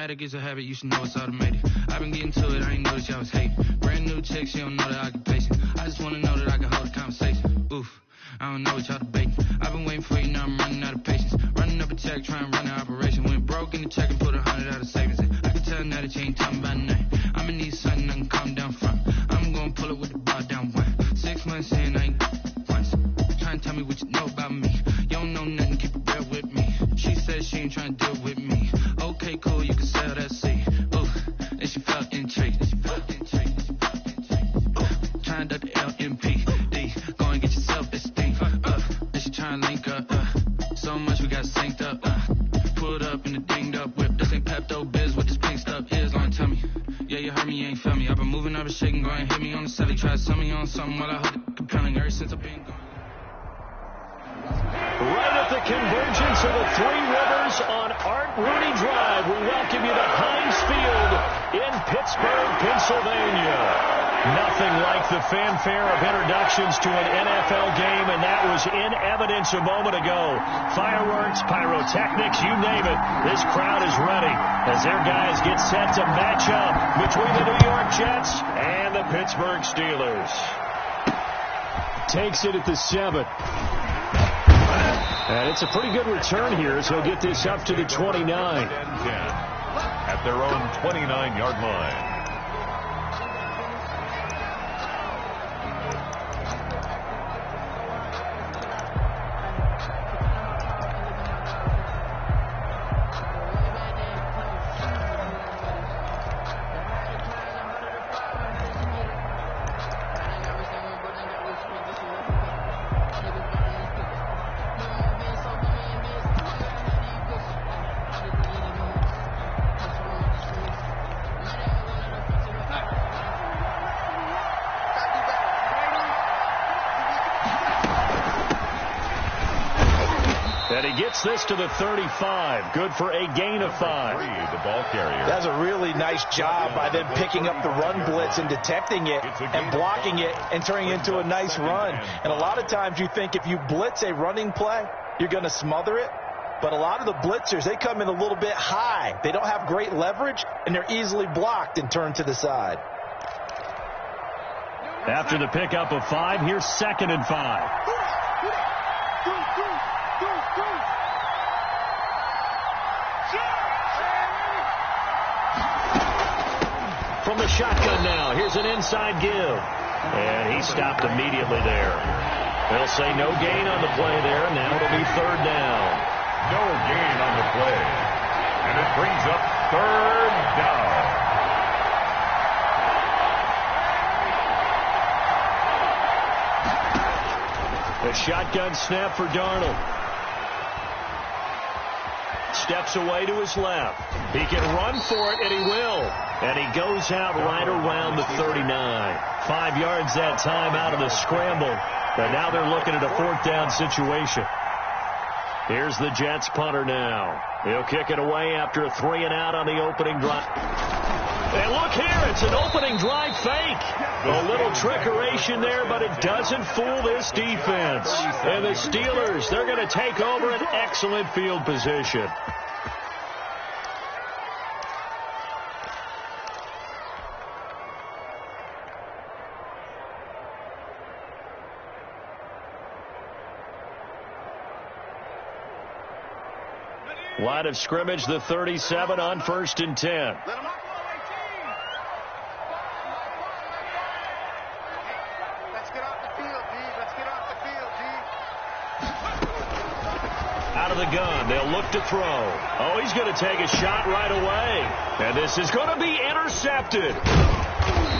addict is a habit, you should know it's automated. I've been getting to it, I ain't noticed y'all was hating. Brand new chick, she don't know that I can pace it. I just wanna know that I can hold a conversation. Oof, I don't know what y'all debating. I've been waiting for you, now I'm running out of patience. Running up a check, trying to run an operation. Went broke in the check and put 100 out of savings in. I can tell now that you ain't talking about nothing. I'ma need something I can calm down from. I'm gonna pull it with the bar down one. 6 months in, I ain't once. Trying to tell me what you know about me. You don't know nothing, keep it real with me. She said she ain't trying to deal with me. Okay, cool, you can sell that seed. Ooh, and she felt intrigued. Trying to duck the LMPD. Go and get yourself this thing. And she trying to link up. So much we got synced up. Pulled up in the dinged up whip. This ain't Pepto Biz, what this pink stuff is. Long tell me. Yeah, you heard me, you ain't felt me. I've been moving, I've been shaking, go and hit me on the celly. Try to sell me on something while I hold it compelling. Ever since I've been gone. Right at the convergence of the Three Rivers on Art Rooney Drive, we welcome you to Heinz Field in Pittsburgh, Pennsylvania. Nothing like the fanfare of introductions to an NFL game, and that was in evidence a moment ago. Fireworks, pyrotechnics, you name it. This crowd is ready as their guys get set to match up between the New York Jets and the Pittsburgh Steelers. Takes it at the 7. And it's a pretty good return here, so he'll get this up to the 29. At their own 29-yard line. And he gets this to the 35. Good for a gain of 5. The ball carrier. That's a really nice job by them picking up the run blitz and detecting it and blocking it and turning it into a nice run. And a lot of times you think if you blitz a running play, you're going to smother it. But a lot of the blitzers, they come in a little bit high. They don't have great leverage, and they're easily blocked and turned to the side. After the pickup of 5, here's 2nd and 5. From the shotgun now, here's an inside give. And he stopped immediately there. They'll say no gain on the play there. Now it'll be 3rd down. No gain on the play. And it brings up 3rd down. A shotgun snap for Darnold. Steps away to his left. He can run for it, and he will. And he goes out right around the 39. 5 yards that time out of the scramble. But now they're looking at a 4th down situation. Here's the Jets punter now. He'll kick it away after a 3-and-out on the opening drive. And look here, it's an opening drive fake. A little trickeration there, but it doesn't fool this defense. And the Steelers, they're going to take over an excellent field position. Line of scrimmage, the 37 on 1st and 10. Out of the gun, they'll look to throw. Oh, he's going to take a shot right away. And this is going to be intercepted.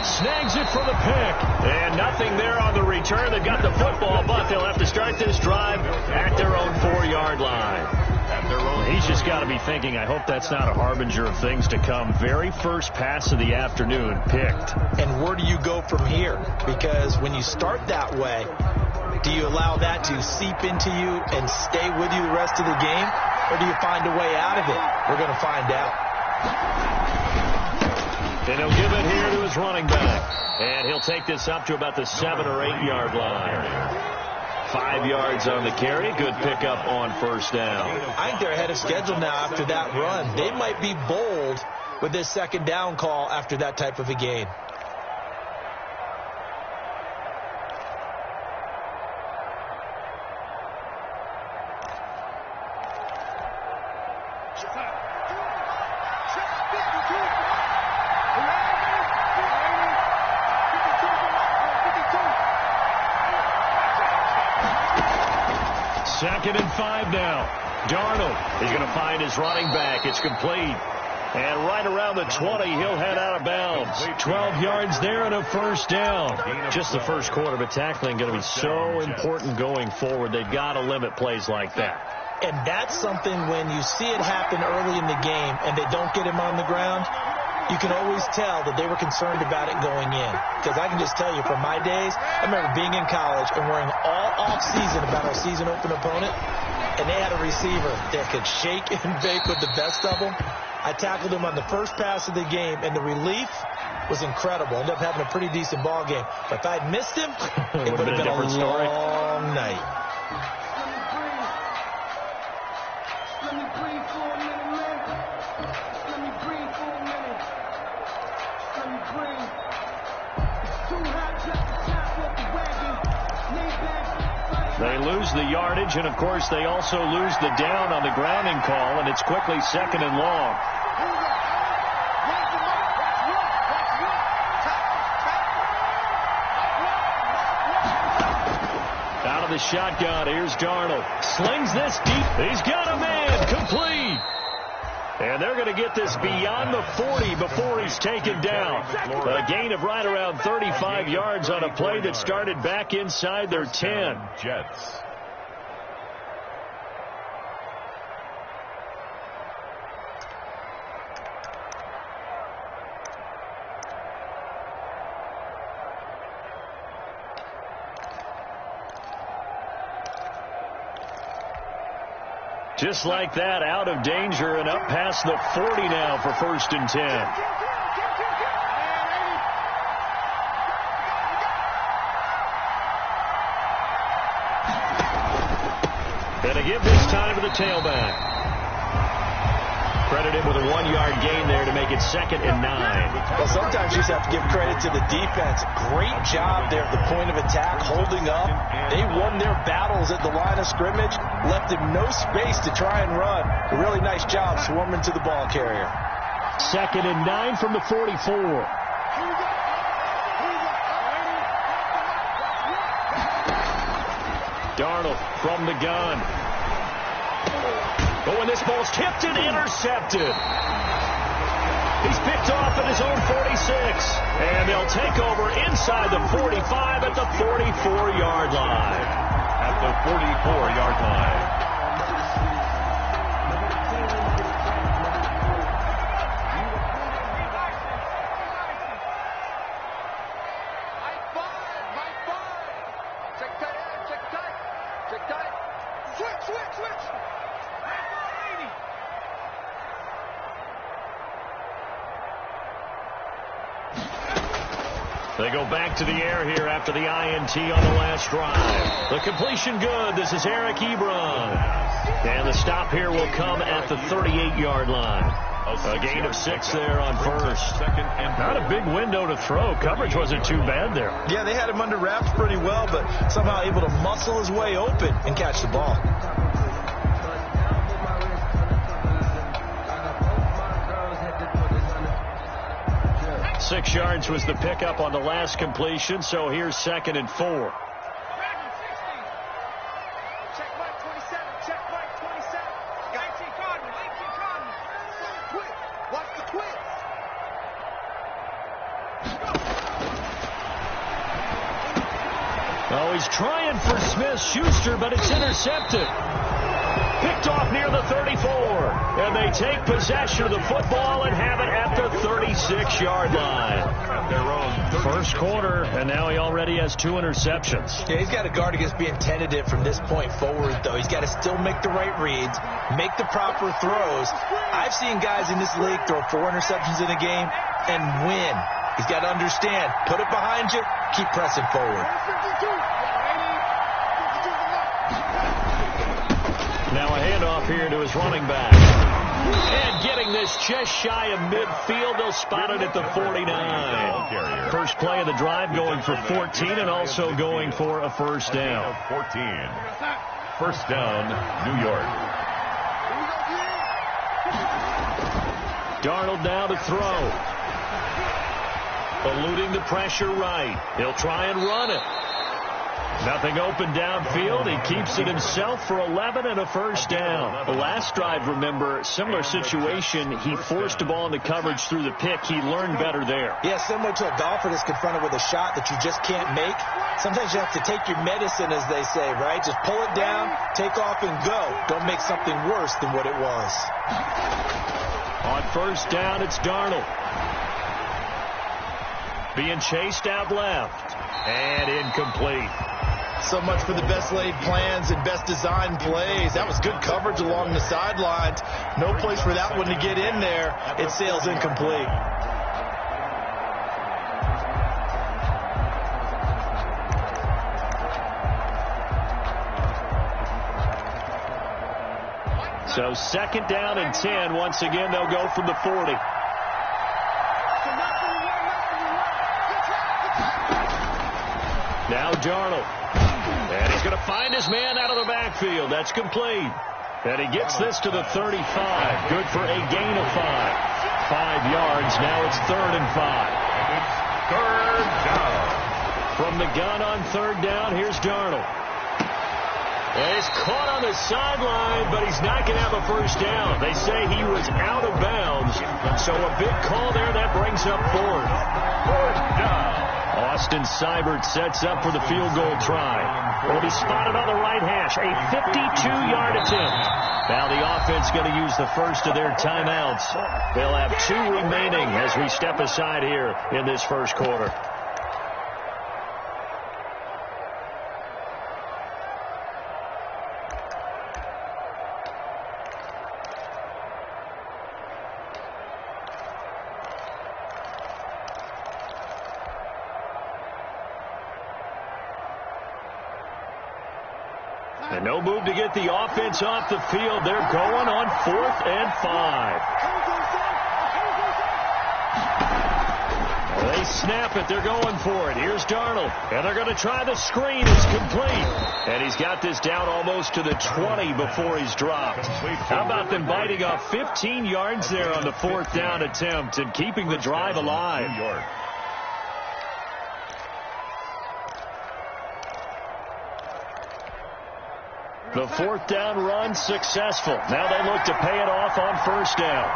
Snags it for the pick. And nothing there on the return. They've got the football, but they'll have to start this drive at their own 4-yard line. He's just got to be thinking, I hope that's not a harbinger of things to come. Very first pass of the afternoon picked. And where do you go from here? Because when you start that way, do you allow that to seep into you and stay with you the rest of the game? Or do you find a way out of it? We're going to find out. And he'll give it here to his running back. And he'll take this up to about the 7 or 8 yard line. 5 yards on the carry. Good pickup on 1st down. I think they're ahead of schedule now after that run. They might be bold with this second down call after that type of a gain. Second and 5 now. Darnold is going to find his running back. It's complete. And right around the 20, he'll head out of bounds. 12 yards there and a first down. Just the first quarter, but tackling going to be so important going forward. They've got to limit plays like that. And that's something when you see it happen early in the game and they don't get him on the ground, you can always tell that they were concerned about it going in. Because I can just tell you from my days, I remember being in college and worrying all off-season about our season open opponent, and they had a receiver that could shake and bake with the best of them. I tackled him on the first pass of the game, and the relief was incredible. Ended up having a pretty decent ball game. But if I'd missed him, it would have been a long night. They lose the yardage, and, of course, they also lose the down on the grounding call, and it's quickly second and long. Out of the shotgun, here's Darnold. Slings this deep. He's got a man. Complete. And they're going to get this beyond the 40 before he's taken down. A gain of right around 35 yards on a play that started back inside their 10. Jets. Just like that, out of danger and up past the 40 now for first and 10. And to give this time to the tailback. Credited with a 1-yard gain there to make it second and 9. Well, sometimes you just have to give credit to the defense. Great job there at the point of attack, holding up. They won their battles at the line of scrimmage, left him no space to try and run. A really nice job swarming to the ball carrier. Second and 9 from the 44. Darnold from the gun. Oh, and this ball's tipped and intercepted. He's picked off at his own 46. And they'll take over inside the 45 at the 44-yard line. At the 44-yard line. They go back to the air here after the INT on the last drive. The completion good. This is Eric Ebron. And the stop here will come at the 38-yard line. A gain of 6 there on first. Not a big window to throw. Coverage wasn't too bad there. Yeah, they had him under wraps pretty well, but somehow able to muscle his way open and catch the ball. 6 yards was the pickup on the last completion, so here's second and 4. Oh, he's trying for Smith-Schuster, but it's intercepted. Picked off near the 34. And they take possession of the football and have it at the 36-yard line. First quarter, and now he already has 2 interceptions. Yeah, he's got to guard against being tentative from this point forward, though. He's got to still make the right reads, make the proper throws. I've seen guys in this league throw 4 interceptions in a game and win. He's got to understand, put it behind you, keep pressing forward. Now a handoff here to his running back. And getting this just shy of midfield, they'll spot it at the 49. First play of the drive going for 14 and also going for a first down. 14. First down, New York. Darnold now to throw. Eluding the pressure right. He'll try and run it. Nothing open downfield. He keeps it himself for 11 and a first down. The last drive, remember, similar situation. He forced the ball into coverage through the pick. He learned better there. Yeah, similar to a golfer that's confronted with a shot that you just can't make. Sometimes you have to take your medicine, as they say, right? Just pull it down, take off, and go. Don't make something worse than what it was. On first down, it's Darnold. Being chased out left. And incomplete. So much for the best laid plans and best designed plays. That was good coverage along the sidelines. No place for that one to get in there. It sails incomplete. So second down and 10. Once again, they'll go from the 40. Now Darnold. And he's going to find his man out of the backfield. That's complete. And he gets this to the 35. Good for a gain of 5. 5 yards. Now it's 3rd and 5. It's third down. From the gun on third down, here's Darnold. And he's caught on the sideline, but he's not going to have a first down. They say he was out of bounds. So a big call there. That brings up 4th. 4th down. Austin Seibert sets up for the field goal try. Will be spotted on the right hash. A 52-yard attempt. Now the offense going to use the first of their timeouts. They'll have 2 remaining as we step aside here in this first quarter. And no move to get the offense off the field. They're going on 4th and 5. They snap it. They're going for it. Here's Darnold. And they're going to try the screen. It's complete. And he's got this down almost to the 20 before he's dropped. How about them biting off 15 yards there on the 4th down attempt and keeping the drive alive? New York. The 4th down run successful. Now they look to pay it off on first down.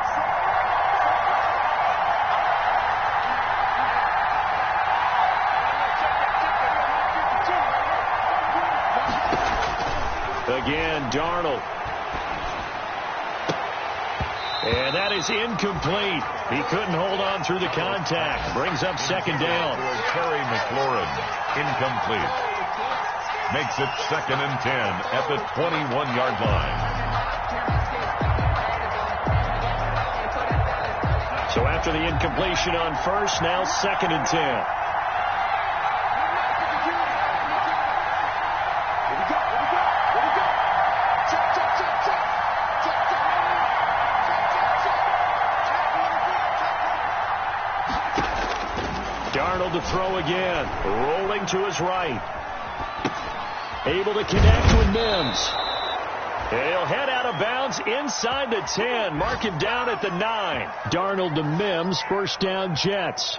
Again, Darnold. And that is incomplete. He couldn't hold on through the contact. Brings up second down. Terry McLaurin, incomplete. Makes it 2nd and 10 at the 21-yard line. So after the incompletion on first, now 2nd and 10. Darnold to throw again. Rolling to his right. Able to connect with Mims. He'll head out of bounds inside the 10. Mark him down at the 9. Darnold to Mims. First down, Jets.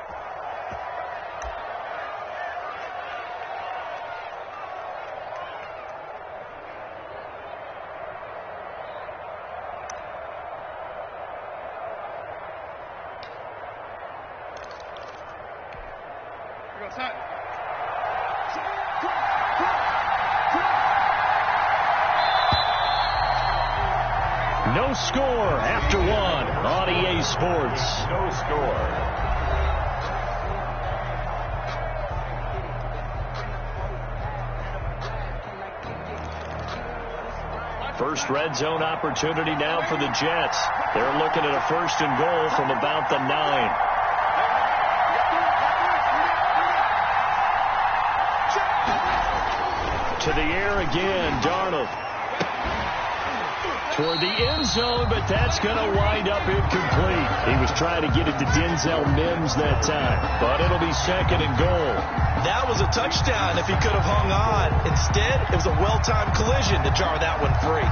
No score after 1 on EA Sports. No score. First red zone opportunity now for the Jets. They're looking at a 1st and goal from about the 9. To the air again, Darnold. Toward the end zone, but that's going to wind up incomplete. He was trying to get it to Denzel Mims that time, but it'll be 2nd and goal. That was a touchdown if he could have hung on. Instead, it was a well-timed collision to jar that one free.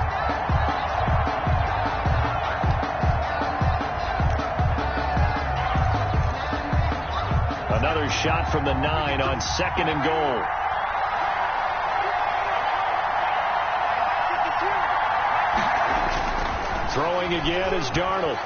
Another shot from the 9 on 2nd and goal. Throwing again is Darnold.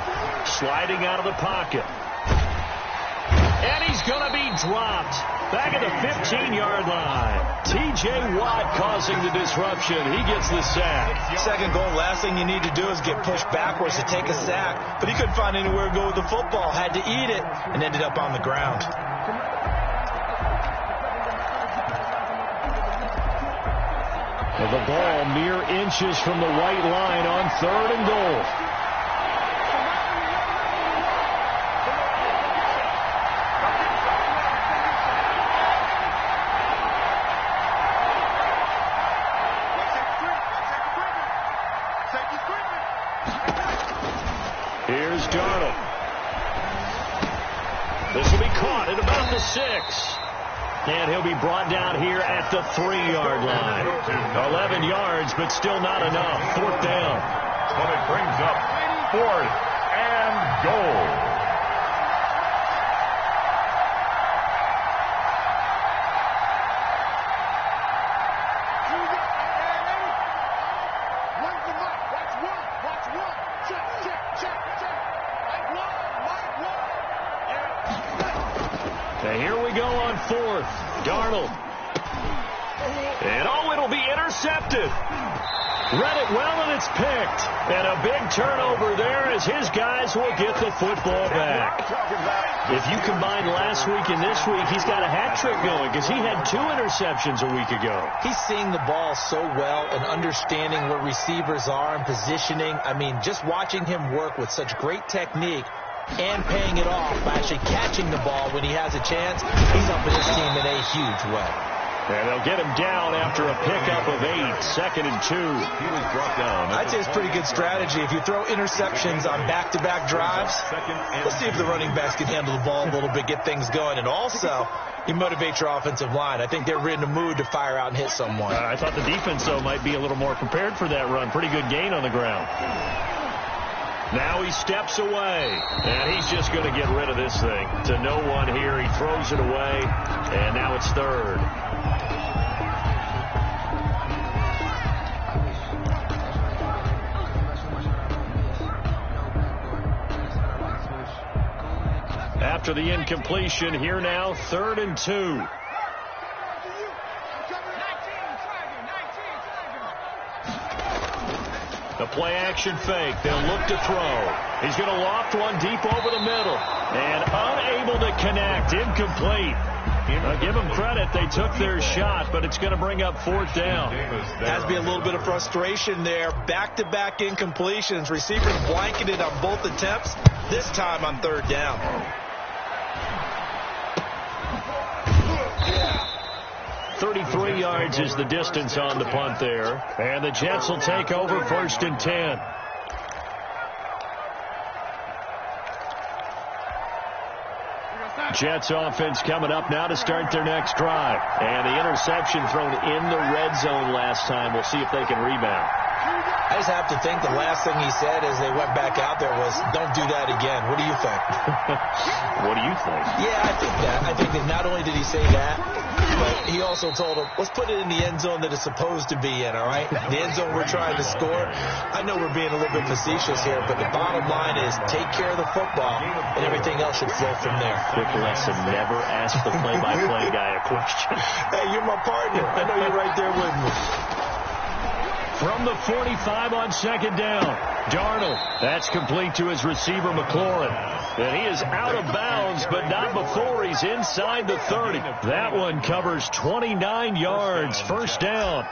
Sliding out of the pocket. And he's going to be dropped. Back at the 15-yard line. T.J. Watt causing the disruption. He gets the sack. 2nd goal, last thing you need to do is get pushed backwards to take a sack. But he couldn't find anywhere to go with the football. Had to eat it and ended up on the ground. The ball mere inches from the white line on 3rd and goal. Here's Darnold. This will be caught at about the 6. And he'll be brought down here at the 3-yard line. 11 yards, but still not enough. 4th down. But it brings up 4th and goal. Okay, here we go on 4th. Darnold. And it'll be intercepted. Read it well, and it's picked. And a big turnover there as his guys will get the football back. If you combine last week and this week, he's got a hat trick going because he had 2 interceptions a week ago. He's seeing the ball so well and understanding where receivers are and positioning. I mean, just watching him work with such great technique and paying it off by actually catching the ball when he has a chance, he's helping his team in a huge way. And they'll get him down after a pickup of 8, 2nd and 2. He was brought down. I'd say it's pretty good strategy. If you throw interceptions on back-to-back drives, let's see if the running backs can handle the ball a little bit, get things going. And also, you motivate your offensive line. I think they're in the mood to fire out and hit someone. I thought the defense, though, might be a little more prepared for that run. Pretty good gain on the ground. Now he steps away, and he's just going to get rid of this thing. To no one here, he throws it away, and now it's 3rd. After the incompletion, here now, 3rd and 2. The play-action fake. They'll look to throw. He's going to loft one deep over the middle. And unable to connect. Incomplete. Give them credit. They took their shot, but it's going to bring up 4th down. Has to be a little bit of frustration there. Back-to-back incompletions. Receivers blanketed on both attempts. This time on 3rd down. 33 yards is the distance on the punt there. And the Jets will take over 1st and 10. Jets offense coming up now to start their next drive. And the interception thrown in the red zone last time. We'll see if they can rebound. I just have to think the last thing he said as they went back out there was, don't do that again. What do you think? What do you think? Yeah, I think that. I think that not only did he say that, but he also told him, let's put it in the end zone that it's supposed to be in, all right? The end zone we're trying to score. I know we're being a little bit facetious here, but the bottom line is take care of the football, and everything else should flow from there. Quick lesson, never ask the play-by-play guy a question. Hey, you're my partner. I know you're right there with me. From the 45 on 2nd down, Darnold. That's complete to his receiver, McLaurin. And he is out of bounds, but not before he's inside the 30. That one covers 29 yards. 1st down.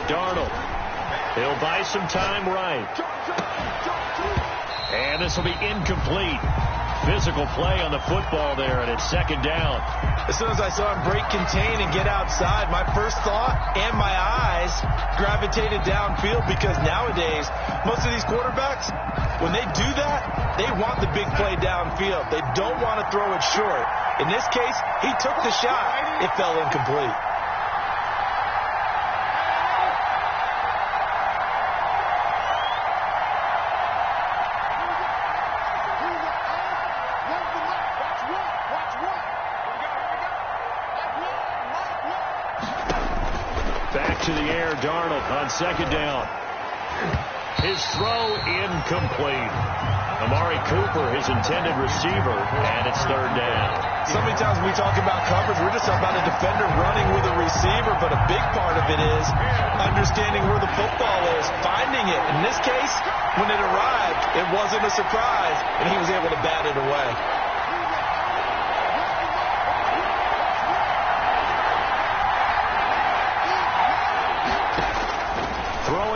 Darnold. He'll buy some time right. And this will be incomplete. Physical play on the football there, and it's second down. As soon as I saw him break contain and get outside, my first thought and my eyes gravitated downfield, because nowadays, most of these quarterbacks, when they do that, they want the big play downfield. They don't want to throw it short. In this case, he took the shot. It fell incomplete. Back to the air, Darnold on second down. His throw incomplete. Amari Cooper, his intended receiver, and it's third down. So many times when we talk about coverage, we're just talking about a defender running with a receiver, but a big part of it is understanding where the football is, finding it. In this case, when it arrived, it wasn't a surprise, and he was able to bat it away.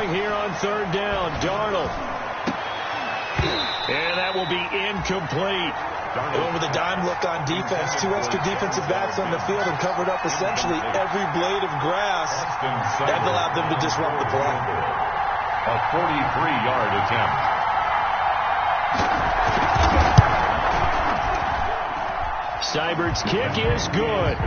Here on third down, Darnold. And that will be incomplete. Over the dime look on defense. Two extra defensive backs on the field and covered up essentially every blade of grass. That allowed them to disrupt the play. A 43-yard attempt. Seibert's kick is good.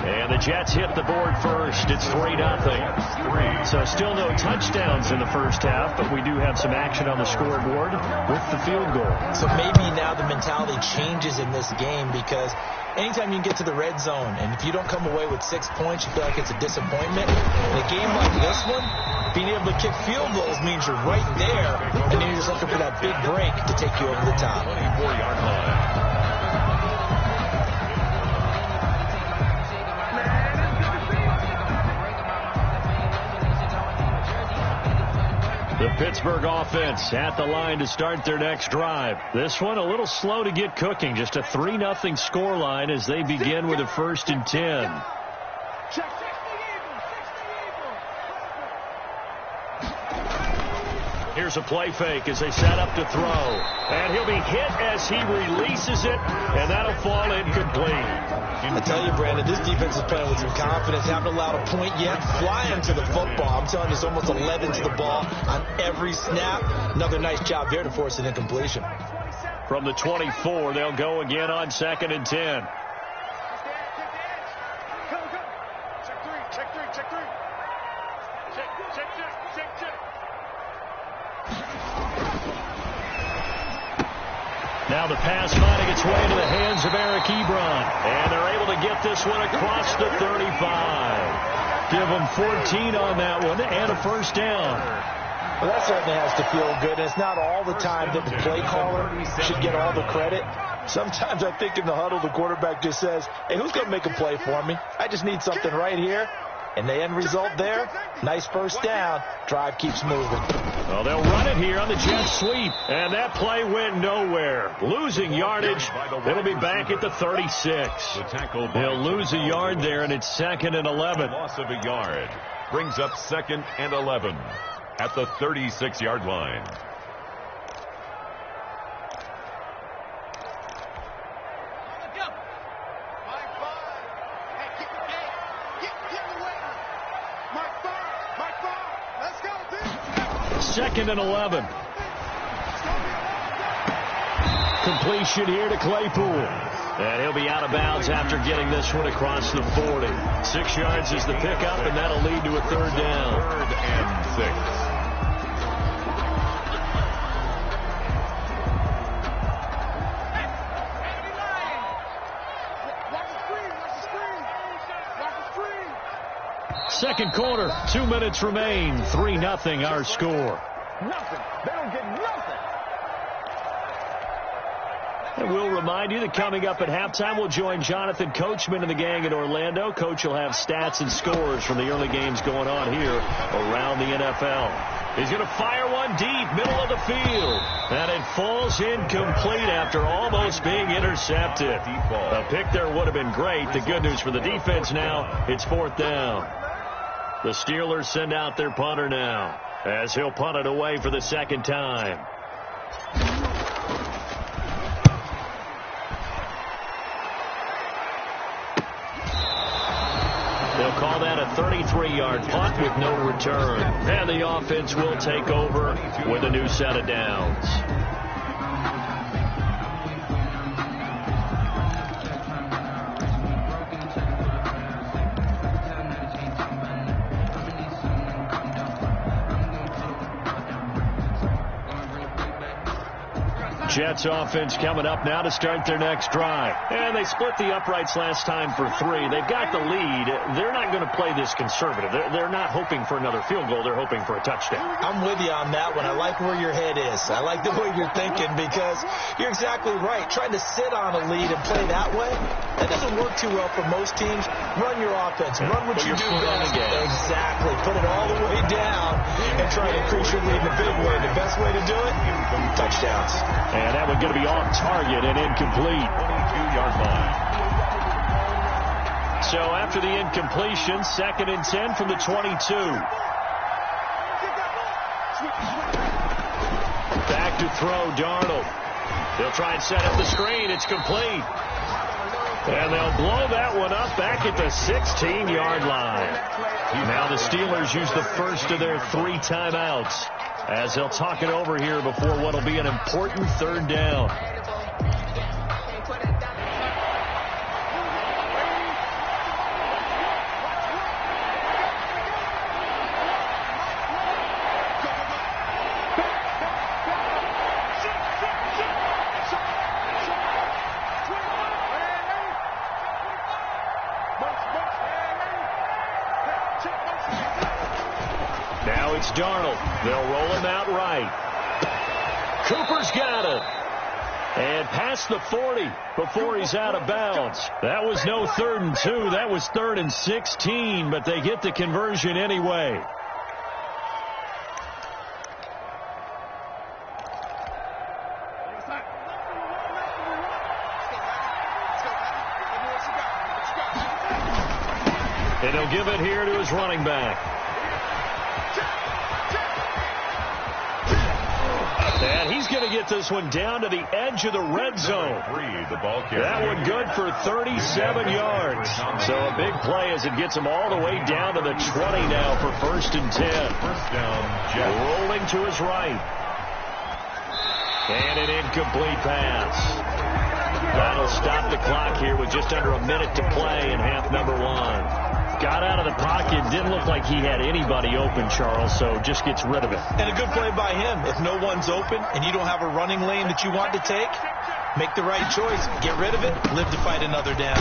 And the Jets hit the board first. It's 3-0. So still no touchdowns in the first half, but we do have some action on the scoreboard with the field goal. So maybe now the mentality changes in this game, because anytime you can get to the red zone, and if you don't come away with 6 points, you feel like it's a disappointment. In a game like this one, being able to kick field goals means you're right there, and then you're just looking for that big break to take you over the top. 24-yard line. The Pittsburgh offense at the line to start their next drive. This one a little slow to get cooking. Just a 3-0 scoreline as they begin with a 1st and 10. Here's a play fake as they set up to throw. And he'll be hit as he releases it, and that'll fall incomplete. I tell you, Brandon, this defense is playing with some confidence. Haven't allowed a point yet. Flying to the football. I'm telling you, it's almost 11 to the ball on every snap. Another nice job there to force an incompletion. From the 24, they'll go again on 2nd and 10. Now the pass finding its way into the hands of Eric Ebron. And they're able to get this one across the 35. Give them 14 on that one and a 1st down. Well, that certainly has to feel good. And it's not all the time that the play caller should get all the credit. Sometimes I think in the huddle, the quarterback just says, hey, who's going to make a play for me? I just need something right here. And the end result there, nice 1st down. Drive keeps moving. Well, they'll run it here on the jet sweep. And that play went nowhere. Losing yardage. It'll be back at the 36. They'll lose a yard there, and it's 2nd and 11. Loss of a yard brings up 2nd and 11 at the 36-yard line. Second and 11. Completion here to Claypool. And he'll be out of bounds after getting this one across the 40. 6 yards is the pickup, and that'll lead to a 3rd down. 3rd and 6. Second quarter, 2 minutes remain. 3-0 our score. Nothing. They don't get nothing. And we'll remind you that coming up at halftime, we'll join Jonathan Coachman and the gang in Orlando. Coach will have stats and scores from the early games going on here around the NFL. He's going to fire one deep, middle of the field. And it falls incomplete after almost being intercepted. A pick there would have been great. The good news for the defense now, it's 4th down. The Steelers send out their punter now, as he'll punt it away for the 2nd time. They'll call that a 33-yard punt with no return. And the offense will take over with a new set of downs. Jets offense coming up now to start their next drive. And they split the uprights last time for 3. They've got the lead. They're not going to play this conservative. They're not hoping for another field goal. They're hoping for a touchdown. I'm with you on that one. I like where your head is. I like the way you're thinking because you're exactly right. Trying to sit on a lead and play that way, that doesn't work too well for most teams. Run your offense. Run what you do best. Exactly. Put it all the way down and try to increase your lead in a big way. The best way to do it, touchdowns. And that one's going to be off target and incomplete. 22-yard line. So after the incompletion, 2nd and 10 from the 22. Back to throw, Darnold. They'll try and set up the screen. It's complete. And they'll blow that one up back at the 16-yard line. Now the Steelers use the first of their 3 timeouts, as they'll talk it over here before what will be an important 3rd down. Now it's Darnold. They'll roll him out right. Cooper's got it. And past the 40 before he's out of bounds. That was no 3rd and 2. That was 3rd and 16, but they get the conversion anyway. And he'll give it here to his running back. And he's going to get this one down to the edge of the red zone. That one good for 37 yards. So a big play as it gets him all the way down to the 20 now for 1st and 10. First down, rolling to his right. And an incomplete pass. That'll stop the clock here with just under a minute to play in half number 1. Got out of the pocket. Didn't look like he had anybody open, Charles, so just gets rid of it. And a good play by him. If no one's open and you don't have a running lane that you want to take, make the right choice. Get rid of it. Live to fight another down.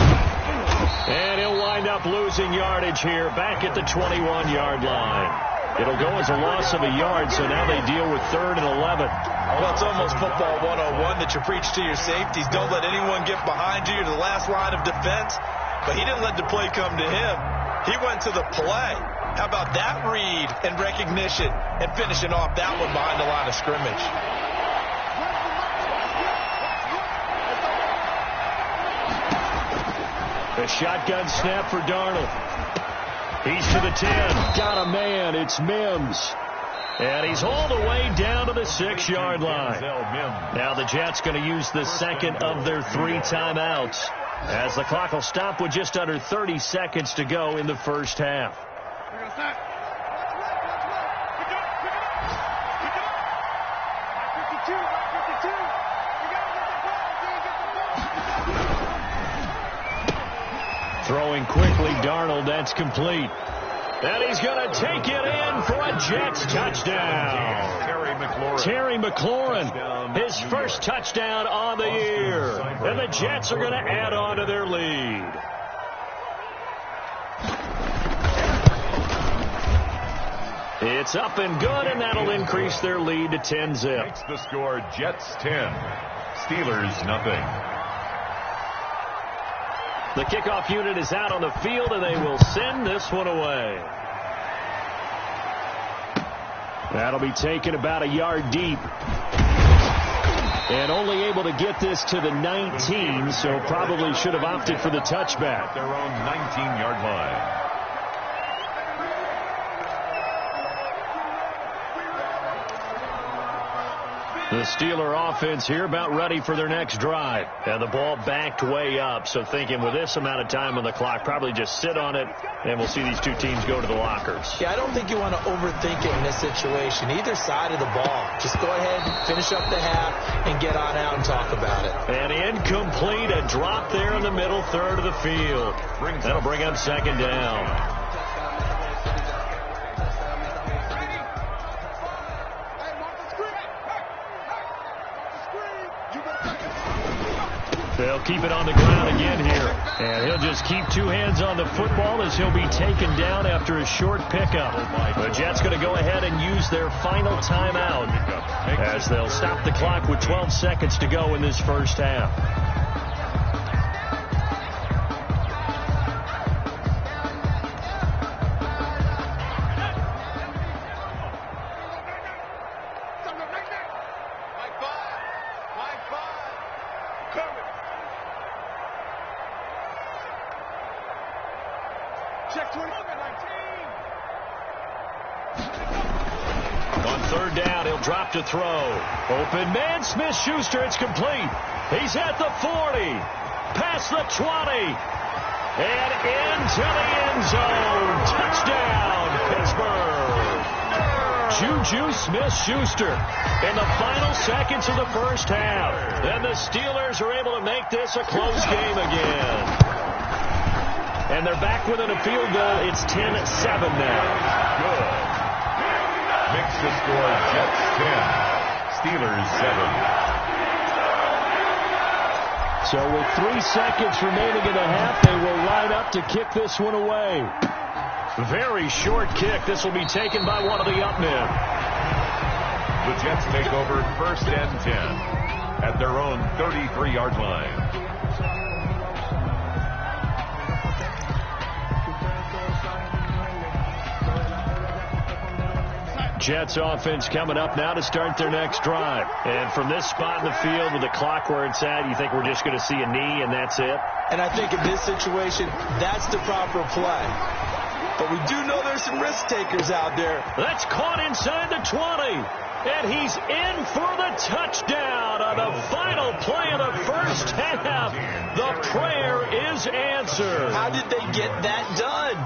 And he'll wind up losing yardage here back at the 21-yard line. It'll go as a loss of a yard, so now they deal with 3rd and 11. Well, it's almost football 101 that you preach to your safeties. Don't let anyone get behind you to the last line of defense. But he didn't let the play come to him. He went to the play. How about that read and recognition and finishing off that one behind the line of scrimmage? A shotgun snap for Darnold. He's to the 10. Got a man. It's Mims. And he's all the way down to the 6-yard line. Now the Jets going to use the 2nd of their 3 timeouts, as the clock will stop with just under 30 seconds to go in the first half. Throwing quickly, Darnold, that's complete. And he's going to take it in for a Jets touchdown. Terry McLaurin, his first touchdown on the year. And the Jets are going to add on to their lead. It's up and good, and that'll increase their lead to 10-zip. Makes the score Jets 10, Steelers nothing. The kickoff unit is out on the field, and they will send this one away. That'll be taken about a yard deep. And only able to get this to the 19, so probably should have opted for the touchback. Their own 19-yard line. The Steeler offense here about ready for their next drive. And the ball backed way up, so thinking with this amount of time on the clock, probably just sit on it, and we'll see these two teams go to the lockers. Yeah, I don't think you want to overthink it in this situation. Either side of the ball. Just go ahead, finish up the half, and get on out and talk about it. And incomplete, a drop there in the middle third of the field. That'll bring up second down. They'll keep it on the ground again here. And he'll just keep two hands on the football as he'll be taken down after a short pickup. The Jets going to go ahead and use their final timeout as they'll stop the clock with 12 seconds to go in this first half. On third down, he'll drop to throw. Open man, Smith-Schuster, it's complete. He's at the 40, past the 20, and into the end zone. Touchdown, Pittsburgh. Juju Smith-Schuster in the final seconds of the first half. And the Steelers are able to make this a close game again. And they're back within a field goal. It's 10-7 now. Good. Makes the score Jets 10, Steelers 7. So with 3 seconds remaining in the half, they will line up to kick this one away. Very short kick. This will be taken by one of the up men. The Jets take over first and 10 at their own 33-yard line. Jets offense coming up now to start their next drive. And from this spot in the field with the clock where it's at, you think we're just going to see a knee and that's it? And I think in this situation, that's the proper play. But we do know there's some risk takers out there. That's caught inside the 20. And he's in for the touchdown on the final play of the first half. The prayer is answered. How did they get that done?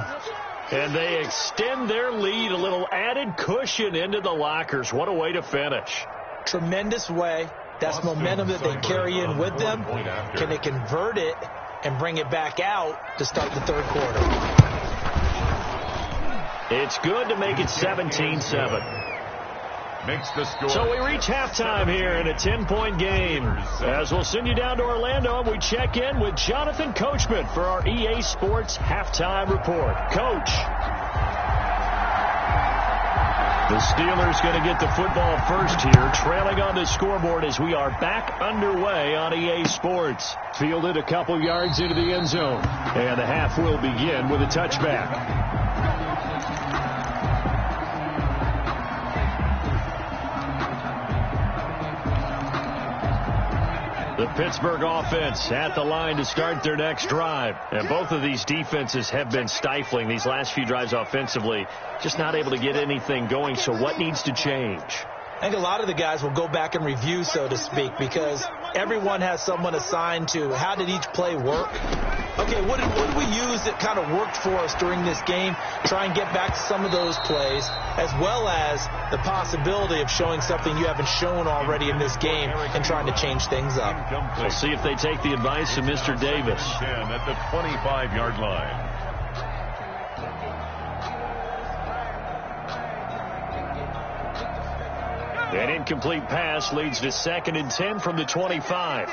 And they extend their lead, a little added cushion into the lockers. What a way to finish. Tremendous way. That's momentum that they carry in with them. Can they convert it and bring it back out to start the third quarter? It's good to make it 17-7. Makes the score. So we reach halftime here in a 10-point game. As we'll send you down to Orlando, we check in with Jonathan Coachman for our EA Sports Halftime Report. Coach. The Steelers going to get the football first here, trailing on the scoreboard as we are back underway on EA Sports. Fielded a couple yards into the end zone. And the half will begin with a touchback. The Pittsburgh offense at the line to start their next drive. And both of these defenses have been stifling these last few drives offensively. Just not able to get anything going. So what needs to change? I think a lot of the guys will go back and review, so to speak, because everyone has someone assigned to how did each play work. Okay, what did we use that kind of worked for us during this game? Try and get back to some of those plays, as well as the possibility of showing something you haven't shown already in this game and trying to change things up. We'll see if they take the advice of Mr. Davis. 10 at the 25-yard line. An incomplete pass leads to 2nd and 10 from the 25.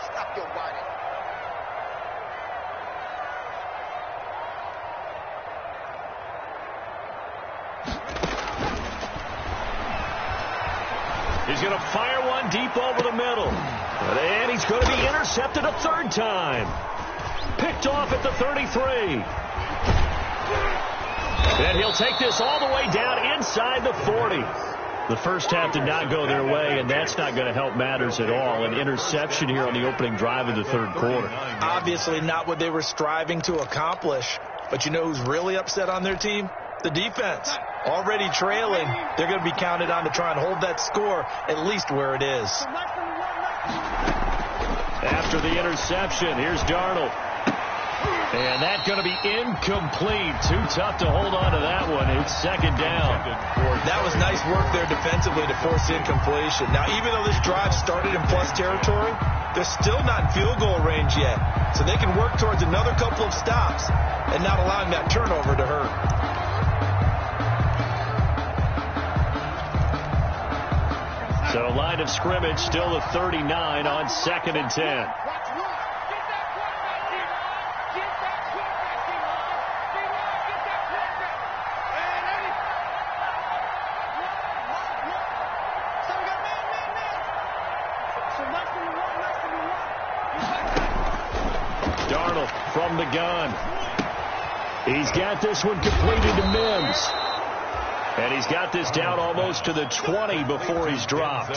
Stop your body. He's going to fire one deep over the middle. And he's going to be intercepted a third time. Picked off at the 33. And And he'll take this all the way down inside the 40. The first half did not go their way, and that's not going to help matters at all. An interception here on the opening drive of the third quarter. Obviously not what they were striving to accomplish. But you know who's really upset on their team? The defense. Already trailing, they're going to be counted on to try and hold that score at least where it is. After the interception, here's Darnold. And that's going to be incomplete. Too tough to hold on to that one. It's second down. That was nice work there defensively to force incompletion. Now, even though this drive started in plus territory, they're still not in field goal range yet. So they can work towards another couple of stops and not allowing that turnover to hurt. So line of scrimmage still the 39 on 2nd and 10. Darnold from the gun. He's got this one completed to Mims. And he's got this down almost to the 20 before he's dropped.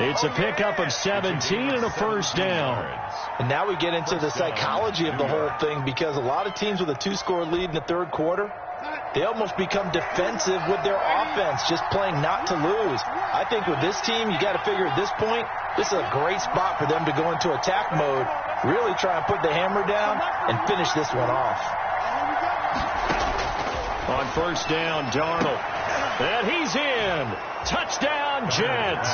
It's a pickup of 17 and a first down. And now we get into the psychology of the whole thing, because a lot of teams with a 2-score lead in the third quarter, they almost become defensive with their offense, just playing not to lose. I think with this team, you got to figure at this point, this is a great spot for them to go into attack mode, really try and put the hammer down and finish this one off. On first down, Darnold. And he's in. Touchdown, Jets.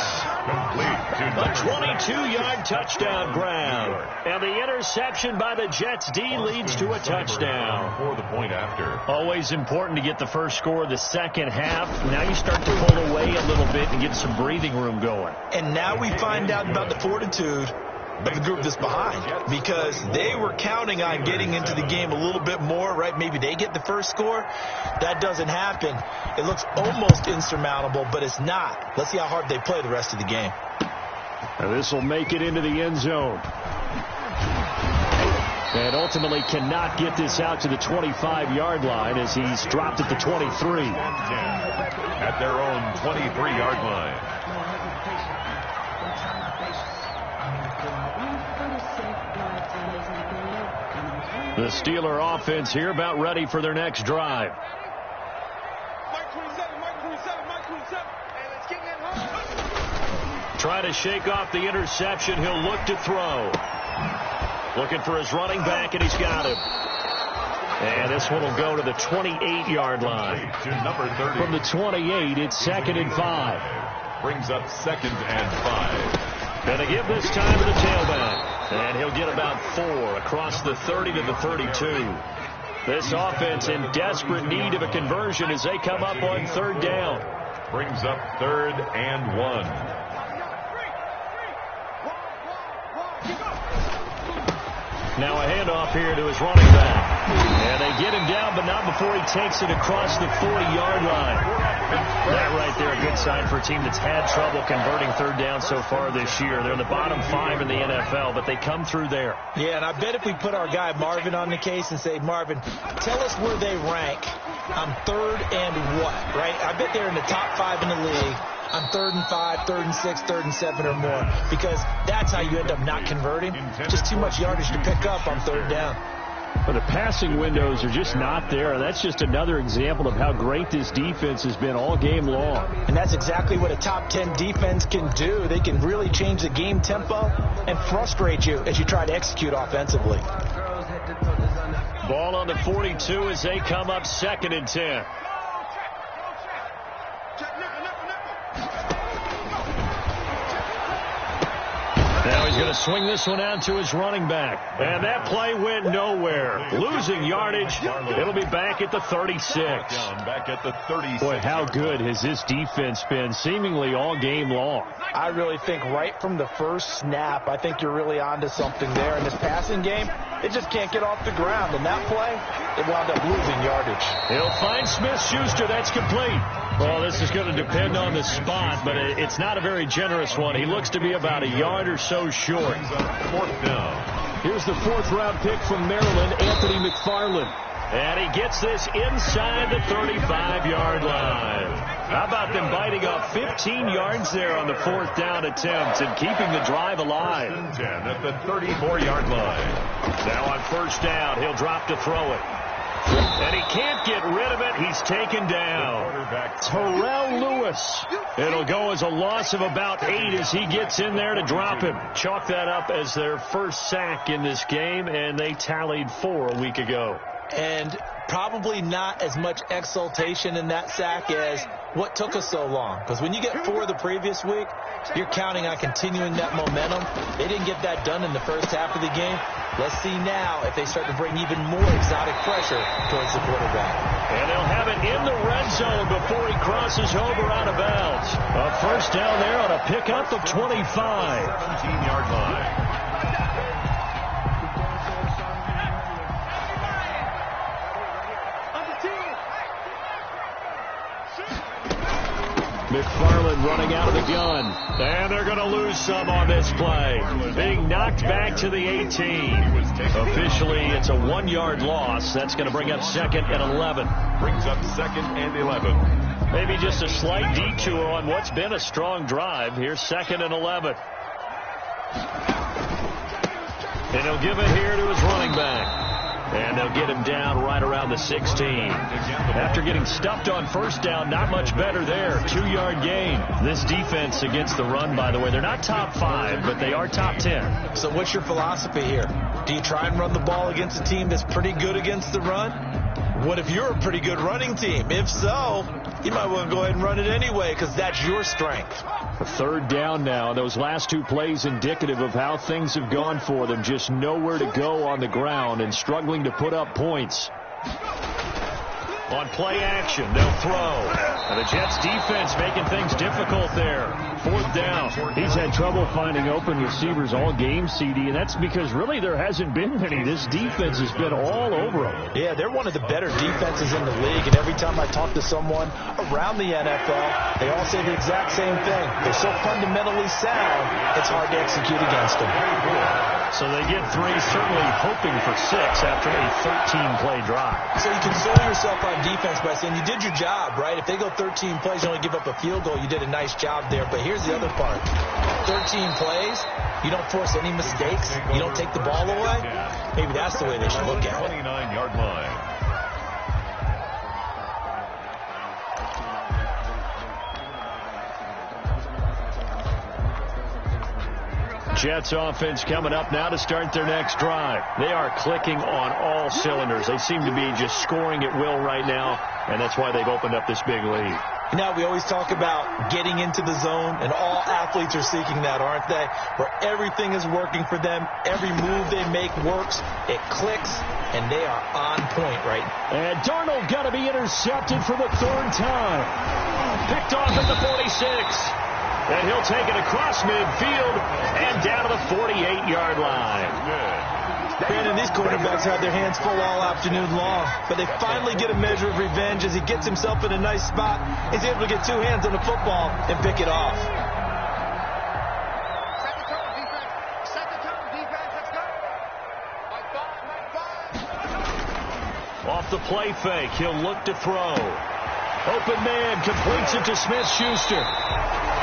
A 22-yard touchdown grab. And the interception by the Jets D leads to a touchdown. For the point after. Always important to get the first score of the second half. Now you start to pull away a little bit and get some breathing room going. And now we find out about the fortitude of the group that's behind, because they were counting on getting into the game a little bit more, right? Maybe they get the first score. That doesn't happen. It looks almost insurmountable, but it's not. Let's see how hard they play the rest of the game. And this will make it into the end zone. And ultimately cannot get this out to the 25-yard line as he's dropped at the 23. At their own 23-yard line. The Steeler offense here about ready for their next drive. Trying to shake off the interception. He'll look to throw. Looking for his running back, and he's got him. And this one will go to the 28-yard line. From the 28, it's 2nd and 5. Brings up 2nd and 5. Going to give this time to the tailback. And he'll get about 4 across the 30 to the 32. This offense in desperate need of a conversion as they come up on 3rd down. Brings up 3rd and 1. Now a handoff here to his running back. And they get him down, but not before he takes it across the 40-yard line. That right there, a good sign for a team that's had trouble converting 3rd down so far this year. They're in the bottom 5 in the NFL, but they come through there. Yeah, and I bet if we put our guy Marvin on the case and say, Marvin, tell us where they rank on 3rd and what, right? I bet they're in the top 5 in the league on 3rd and 5, 3rd and 6, 3rd and 7 or more, because that's how you end up not converting. Just too much yardage to pick up on 3rd down. Well, the passing windows are just not there. That's just another example of how great this defense has been all game long. And that's exactly what a top 10 defense can do. They can really change the game tempo and frustrate you as you try to execute offensively. Ball on the 42 as they come up 2nd and 10. Now he's going to swing this one out to his running back. And that play went nowhere. Losing yardage. It'll be back at the 36. Back at the 36. Boy, how good has this defense been seemingly all game long? I really think right from the first snap, I think you're really onto something there. In this passing game, it just can't get off the ground. And that play, it wound up losing yardage. He'll find Smith-Schuster. That's complete. Well, this is going to depend on the spot, but it's not a very generous one. He looks to be about a yard or so short. 4th down. Here's the 4th-round pick from Maryland, Anthony McFarland. And he gets this inside the 35-yard line. How about them biting off 15 yards there on the 4th down attempt and keeping the drive alive? 10 at the 34-yard line. Now on 1st down, he'll drop to throw it. And he can't get rid of it. He's taken down. Terrell Lewis. It'll go as a loss of about 8 as he gets in there to drop him. Chalk that up as their first sack in this game, and they tallied 4 a week ago. And probably not as much exultation in that sack as what took us so long. Because when you get 4 the previous week, you're counting on continuing that momentum. They didn't get that done in the first half of the game. Let's see now if they start to bring even more exotic pressure towards the quarterback. And they'll have it in the red zone before he crosses over out of bounds. A 1st down there on a pickup of 25. 17-yard line. McFarland running out of the gun. And they're going to lose some on this play. Being knocked back to the 18. Officially, it's a 1-yard loss. That's going to bring up 2nd and 11. Brings up 2nd and 11. Maybe just a slight detour on what's been a strong drive. Here's 2nd and 11. And he'll give it here to his running back. And they'll get him down right around the 16. After getting stuffed on 1st down, not much better there. 2-yard gain. This defense against the run, by the way, they're not top 5, but they are top 10. So what's your philosophy here? Do you try and run the ball against a team that's pretty good against the run? What if you're a pretty good running team? If so, you might want to go ahead and run it anyway because that's your strength. 3rd down now. Those last 2 plays indicative of how things have gone for them. Just nowhere to go on the ground and struggling to put up points. On play action, they'll throw. And the Jets defense making things difficult there. 4th down. He's had trouble finding open receivers all game, CD, and that's because really there hasn't been many. This defense has been all over them. Yeah, they're one of the better defenses in the league, and every time I talk to someone around the NFL, they all say the exact same thing. They're so fundamentally sound, it's hard to execute against them. So they get 3, certainly hoping for 6 after a 13-play drive. So you console yourself on defense by saying you did your job, right? If they go 13 plays, you only give up a field goal, you did a nice job there. But here's the other part. 13 plays, you don't force any mistakes, you don't take the ball away. Maybe that's the way they should look at it. 29-yard line. Jets offense coming up now to start their next drive. They are clicking on all cylinders. They seem to be just scoring at will right now, and that's why they've opened up this big lead. Now, we always talk about getting into the zone, and all athletes are seeking that, aren't they? Where everything is working for them. Every move they make works. It clicks, and they are on point right now. And Darnold got to be intercepted for the 3rd time. Picked off at the 46. And he'll take it across midfield and down to the 48-yard line. Brandon, these quarterbacks had their hands full all afternoon long, but they finally get a measure of revenge as he gets himself in a nice spot. He's able to get 2 hands on the football and pick it off. Off the play fake, he'll look to throw. Open man completes it to Smith-Schuster.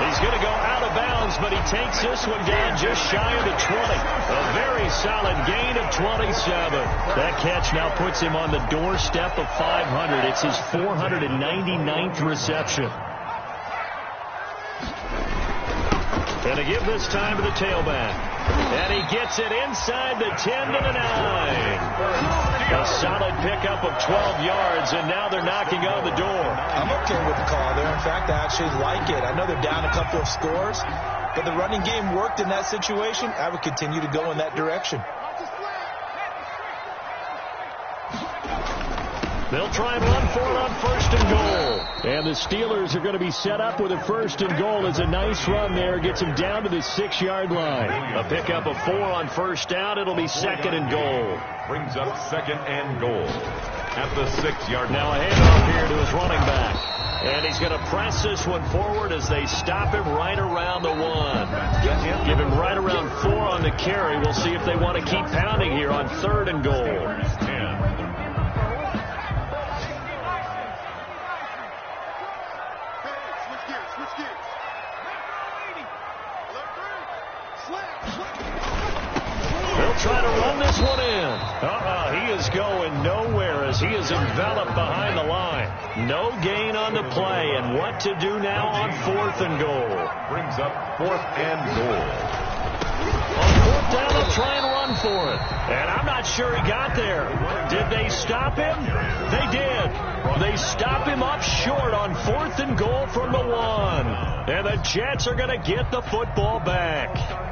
He's going to go out of bounds, but he takes this one down just shy of the 20. A very solid gain of 27. That catch now puts him on the doorstep of 500. It's his 499th reception. And to give this time to the tailback. And he gets it inside the 10 to the 9. A solid pickup of 12 yards, and now they're knocking on the door. I'm okay with the call there. In fact, I actually like it. I know they're down a couple of scores, but the running game worked in that situation. I would continue to go in that direction. They'll try and run for it on 1st and goal. And the Steelers are going to be set up with a 1st and goal. It's a nice run there. Gets him down to the 6-yard line. A pickup of 4 on 1st down. It'll be 2nd and goal. Brings up 2nd and goal at the 6-yard line. Now a handoff here to his running back. And he's going to press this one forward as they stop him right around the 1. Give him right around 4 on the carry. We'll see if they want to keep pounding here on 3rd and goal. try to run this one in. He is going nowhere as he is enveloped behind the line. No gain on the play, and what to do now on 4th and goal. Brings up 4th and goal. On 4th down, they'll try and run for it. And I'm not sure he got there. Did they stop him? They did. They stop him up short on 4th and goal from the 1. And the Jets are going to get the football back.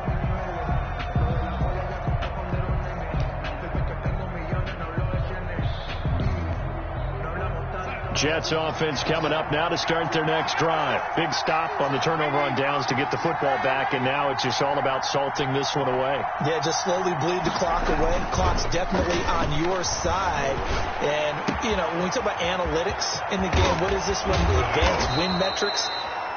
Jets offense coming up now to start their next drive. Big stop on the turnover on downs to get the football back, and now it's just all about salting this one away. Yeah, just slowly bleed the clock away. The clock's definitely on your side. And, you know, when we talk about analytics in the game, what is this one? The advanced win metrics?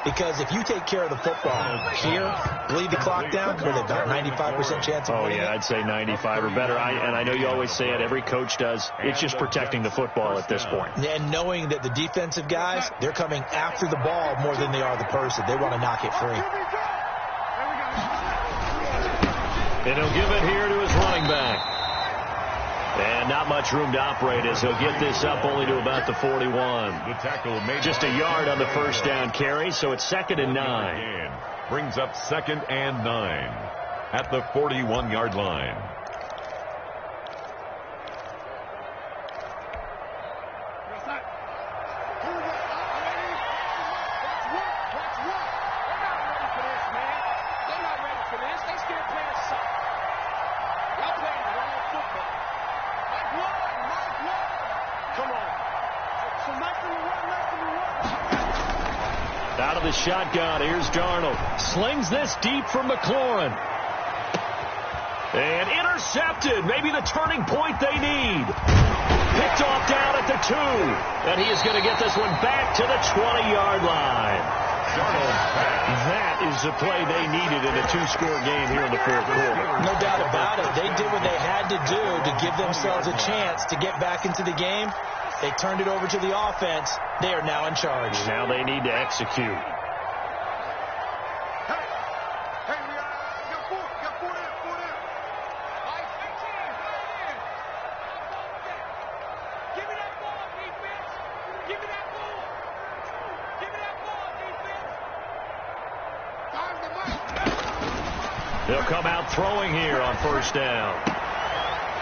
Because if you take care of the football here, bleed the clock down, with about 95% chance of winning. Oh, yeah, I'd say 95 or better. And I know you always say it, every coach does. It's just protecting the football at this point. And knowing that the defensive guys, they're coming after the ball more than they are the person. They want to knock it free. And he'll give it here to his running back. And not much room to operate as he'll get this up only to about the 41. The tackle made just a yard on the first down carry, so it's 2nd and 9. Brings up 2nd and 9 at the 41-yard line. Out of the shotgun, here's Darnold. Slings this deep from McLaurin. And intercepted. Maybe the turning point they need. Picked off down at the 2. And he is going to get this one back to the 20-yard line. Darnold. That is the play they needed in a 2-score game here in the 4th quarter. No doubt about it. They did what they had to do to give themselves a chance to get back into the game. They turned it over to the offense. They are now in charge. Now they need to execute. They'll come out throwing here on 1st down.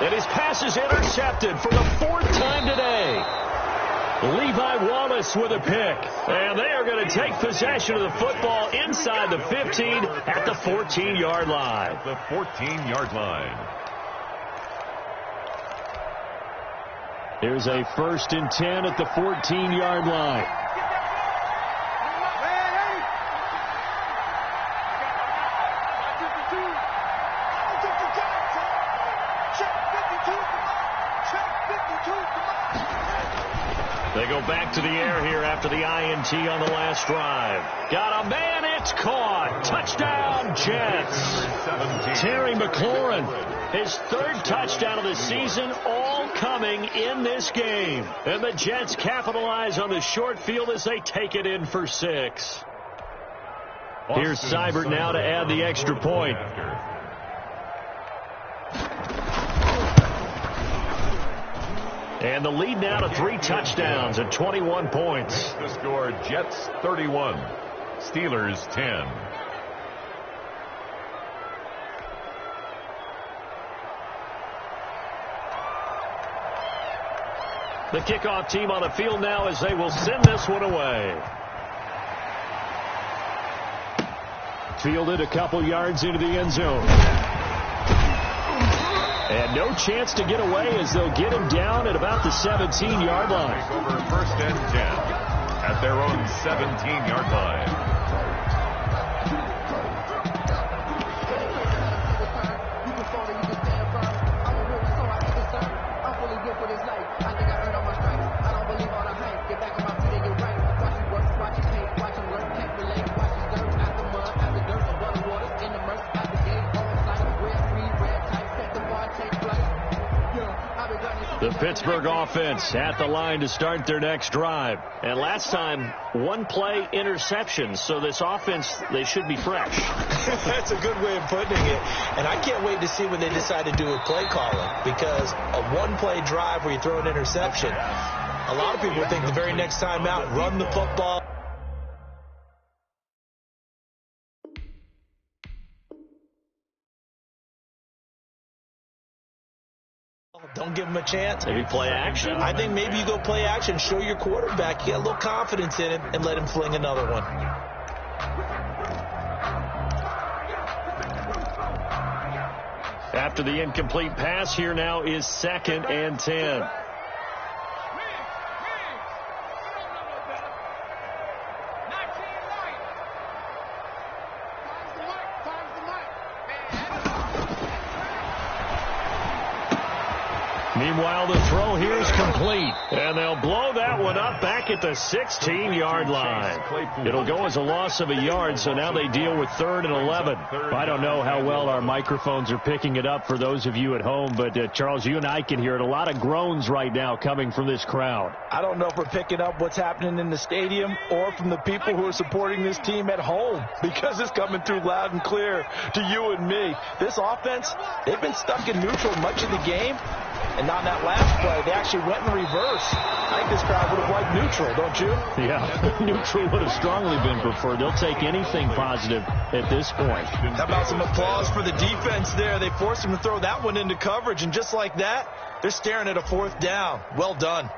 And his pass is intercepted for the 4th time today. Levi Wallace with a pick. And they are going to take possession of the football inside the 15 at the 14-yard line. The 14-yard line. Here's a 1st and 10 at the 14-yard line. They go back to the air here after the INT on the last drive. Got a man, it's caught. Touchdown, Jets. Terry McLaurin, his 3rd touchdown of the season, all coming in this game. And the Jets capitalize on the short field as they take it in for 6. Here's Seibert now to add the extra point. And the lead now to 3 touchdowns at 21 points. The score, Jets 31, Steelers 10. The kickoff team on the field now as they will send this one away. Fielded a couple yards into the end zone. And no chance to get away as they'll get him down at about the 17-yard line. Over 1st and 10 at their own 17-yard line. The Pittsburgh offense at the line to start their next drive. And last time, one play interception. So this offense, they should be fresh. That's a good way of putting it. And I can't wait to see when they decide to do a play calling, because a one-play drive where you throw an interception, a lot of people think the very next time out, run the football. Don't give him a chance. Maybe play action. I think maybe you go play action, show your quarterback you got a little confidence in him, and let him fling another one. After the incomplete pass, here now is 2nd and 10. Meanwhile, the throw here is complete. And they'll blow that one up back at the 16-yard line. It'll go as a loss of a yard, so now they deal with 3rd and 11. I don't know how well our microphones are picking it up for those of you at home, but Charles, you and I can hear it. A lot of groans right now coming from this crowd. I don't know if we're picking up what's happening in the stadium or from the people who are supporting this team at home, because it's coming through loud and clear to you and me. This offense, they've been stuck in neutral much of the game. And on that last play, they actually went in reverse. I think this crowd would have liked neutral, don't you? Yeah, neutral would have strongly been preferred. They'll take anything positive at this point. How about some applause for the defense there? They forced him to throw that one into coverage, and just like that, they're staring at a 4th down. Well done.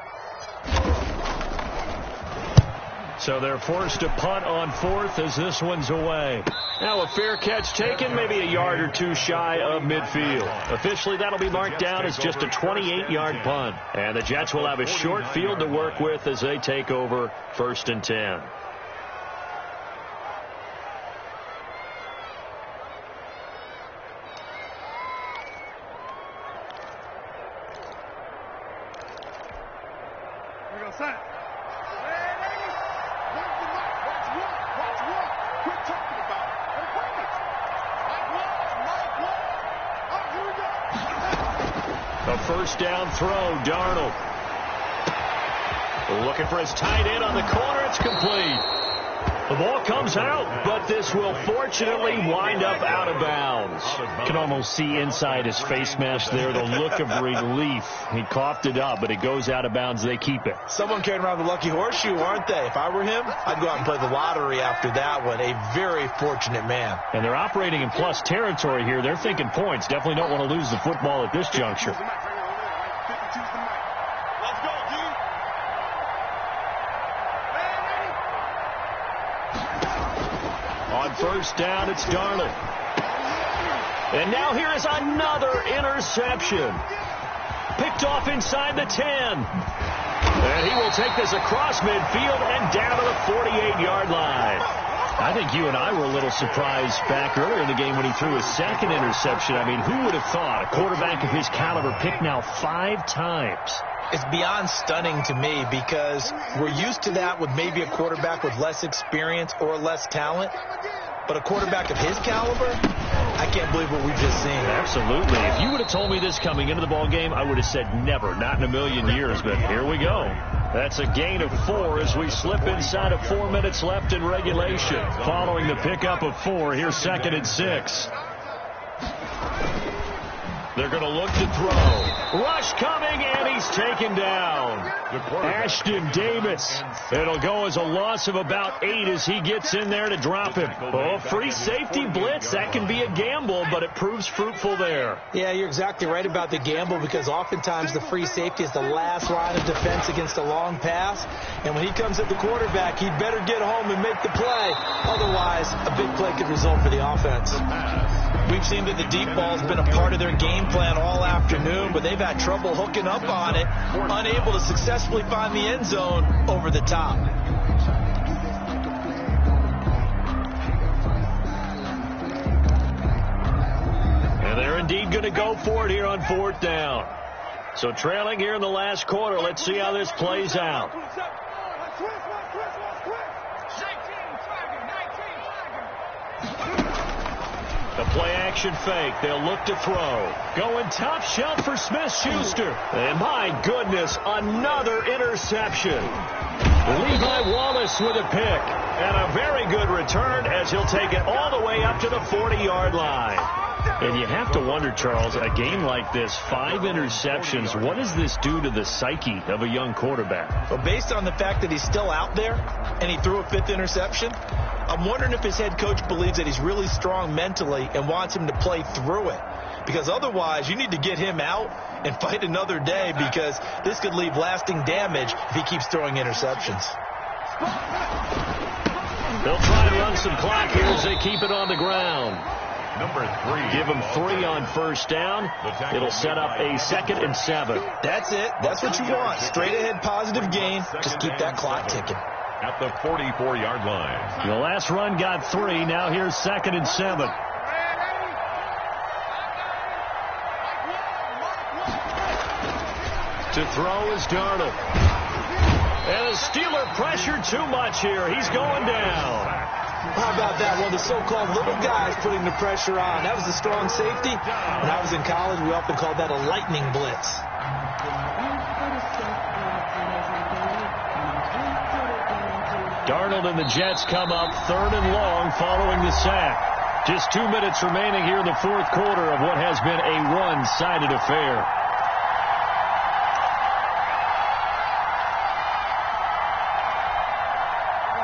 So they're forced to punt on 4th as this one's away. Now a fair catch taken, maybe a yard or two shy of midfield. Officially, that'll be marked down as just a 28-yard punt. And the Jets will have a short field to work with as they take over 1st and 10. A 1st down throw, Darnold. Looking for his tight end on the corner. It's complete. The ball comes out, but this will fortunately wind up out of bounds. You can almost see inside his face mask there the look of relief. He coughed it up, but it goes out of bounds. They keep it. Someone carrying around the lucky horseshoe, aren't they? If I were him, I'd go out and play the lottery after that one. A very fortunate man. And they're operating in plus territory here. They're thinking points. Definitely don't want to lose the football at this juncture. On 1st down, it's Darnold. And now here is another interception. Picked off inside the 10. And he will take this across midfield and down to the 48-yard line. I think you and I were a little surprised back earlier in the game when he threw his 2nd interception. I mean, who would have thought a quarterback of his caliber picked now 5 times? It's beyond stunning to me, because we're used to that with maybe a quarterback with less experience or less talent. But a quarterback of his caliber, I can't believe what we've just seen. Absolutely. If you would have told me this coming into the ball game, I would have said never, not in a million years. But here we go. That's a gain of 4 as we slip inside of 4 minutes left in regulation. Following the pickup of 4, here's 2nd and 6. They're going to look to throw. Rush coming, and he's taken down. Ashton Davis. It'll go as a loss of about 8 as he gets in there to drop him. Oh, free safety blitz. That can be a gamble, but it proves fruitful there. Yeah, you're exactly right about the gamble, because oftentimes the free safety is the last line of defense against a long pass. And when he comes at the quarterback, he'd better get home and make the play. Otherwise, a big play could result for the offense. We've seen that the deep ball's been a part of their game plan all afternoon, but they've had trouble hooking up on it, unable to successfully find the end zone over the top. And they're indeed going to go for it here on 4th down. So trailing here in the last quarter. Let's see how this plays out. The play-action fake. They'll look to throw. Going top shelf for Smith-Schuster. And my goodness, another interception. Levi Wallace with a pick. And a very good return as he'll take it all the way up to the 40-yard line. And you have to wonder, Charles, a game like this, 5 interceptions, what does this do to the psyche of a young quarterback? Well, based on the fact that he's still out there and he threw a 5th interception, I'm wondering if his head coach believes that he's really strong mentally and wants him to play through it. Because otherwise, you need to get him out and fight another day, because this could leave lasting damage if he keeps throwing interceptions. They'll try to run some clock here as they keep it on the ground. Number 3. Give him 3 on first down. It'll set up a 2nd and 7. That's it. That's what you want. Straight ahead positive gain. Just keep that clock ticking. At the 44-yard line. The last run got 3. Now here's 2nd and 7. To throw is Darnold. And the Steeler pressure too much here. He's going down. How about that? One of the so-called little guys putting the pressure on. That was the strong safety. When I was in college, we often called that a lightning blitz. Darnold and the Jets come up 3rd and long following the sack. Just 2 minutes remaining here in the 4th quarter of what has been a one-sided affair.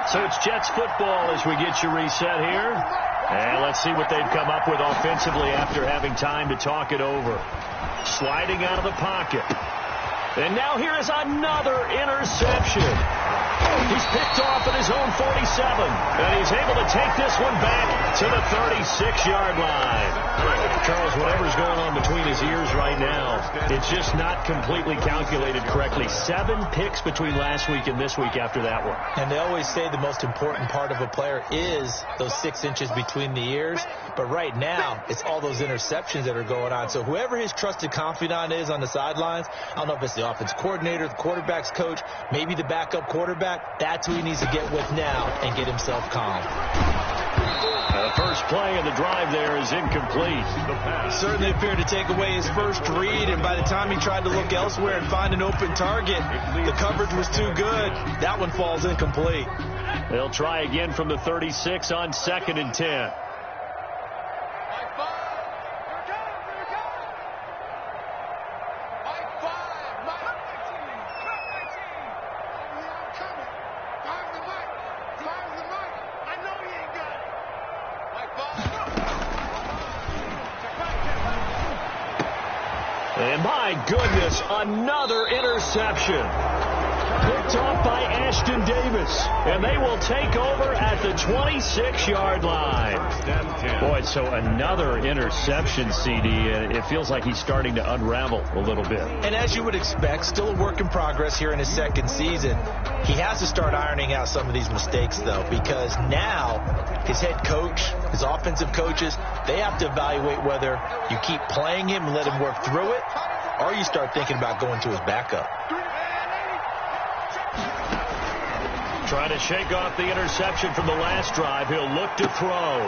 So it's Jets football as we get you reset here. And let's see what they've come up with offensively after having time to talk it over. Sliding out of the pocket. And now here is another interception. He's picked off at his own 47. And he's able to take this one back to the 36-yard line. Charles, whatever's going on between his ears right now, it's just not completely calculated correctly. 7 picks between last week and this week after that one. And they always say the most important part of a player is those 6 inches between the ears. But right now, it's all those interceptions that are going on. So whoever his trusted confidant is on the sidelines, I don't know if it's the offense coordinator, the quarterback's coach, maybe the backup quarterback, that's who he needs to get with now and get himself calm. The first play of the drive there is incomplete. Certainly appeared to take away his first read, and by the time he tried to look elsewhere and find an open target, the coverage was too good. That one falls incomplete. They'll try again from the 36 on 2nd and 10. And my goodness, another interception. Picked off by Ashton Davis. And they will take over at the 26-yard line. Boy, so another interception, CD. It feels like he's starting to unravel a little bit. And as you would expect, still a work in progress here in his 2nd season. He has to start ironing out some of these mistakes, though, because now his head coach, his offensive coaches, they have to evaluate whether you keep playing him and let him work through it, or you start thinking about going to his backup. Trying to shake off the interception from the last drive. He'll look to throw.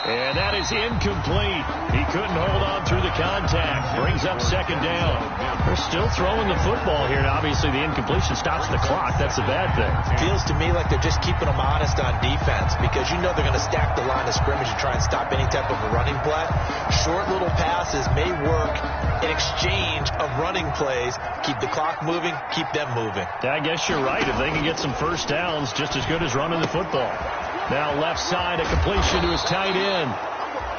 And that is incomplete. He couldn't hold on through the contact. Brings up 2nd down. They're still throwing the football here. And obviously the incompletion stops the clock. That's a bad thing. Feels to me like they're just keeping them honest on defense, because you know they're going to stack the line of scrimmage and try and stop any type of a running play. Short little passes may work in exchange of running plays. Keep the clock moving, keep them moving. Yeah, I guess you're right. If they can get some first downs, just as good as running the football. Now left side, a completion to his tight end.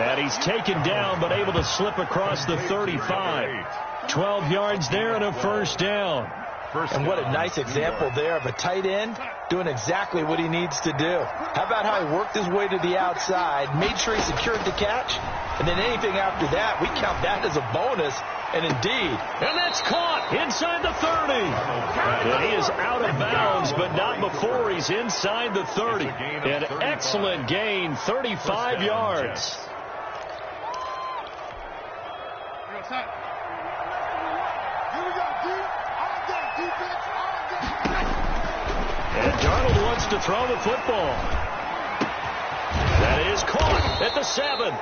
And he's taken down, but able to slip across the 35. 12 yards there and a first down. And what a nice example there of a tight end doing exactly what he needs to do. How about how he worked his way to the outside, made sure he secured the catch, and then anything after that, we count that as a bonus. And indeed. And that's caught inside the 30. And he is out of bounds, but not before he's inside the 30. An excellent gain, 35 yards. And Darnold wants to throw the football. That is caught at the 7.